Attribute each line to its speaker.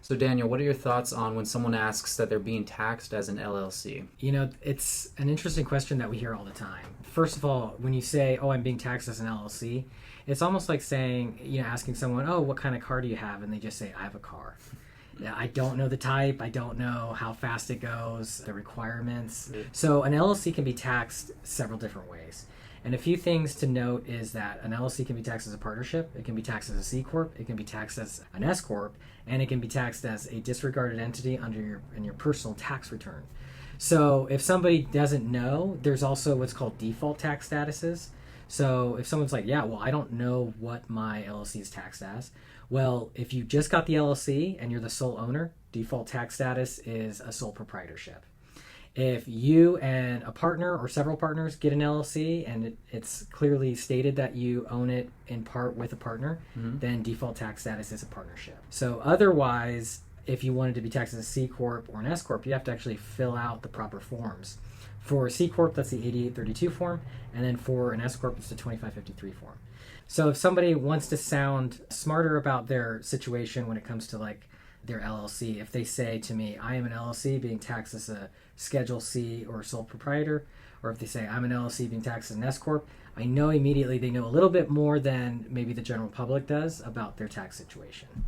Speaker 1: So Daniel, what are your thoughts on when someone asks that they're being taxed as an LLC?
Speaker 2: It's an interesting question that we hear all the time. First of all, when you say, "Oh, I'm being taxed as an LLC," it's almost like saying, asking someone, "Oh, what kind of car do you have?" And they just say, "I have a car." Yeah, I don't know the type. I don't know how fast it goes, the requirements. So an LLC can be taxed several different ways. And a few things to note is that an LLC can be taxed as a partnership, it can be taxed as a C corp, it can be taxed as an S corp, and it can be taxed as a disregarded entity in your personal tax return. So if somebody doesn't know, there's also what's called default tax statuses. So if someone's like, "Yeah, well, I don't know what my LLC is taxed as," well, if you just got the LLC and you're the sole owner, default tax status is a sole proprietorship. If you and a partner or several partners get an LLC and it's clearly stated that you own it in part with a partner, then default tax status is a partnership. So otherwise, if you wanted to be taxed as a C Corp or an S Corp, you have to actually fill out the proper forms. For a C Corp, that's the 8832 form, and then for an S Corp, it's the 2553 form. So if somebody wants to sound smarter about their situation when it comes to their LLC, if they say to me, "I am an LLC being taxed as a Schedule C or sole proprietor," or if they say, "I'm an LLC being taxed as an S Corp," I know immediately they know a little bit more than maybe the general public does about their tax situation.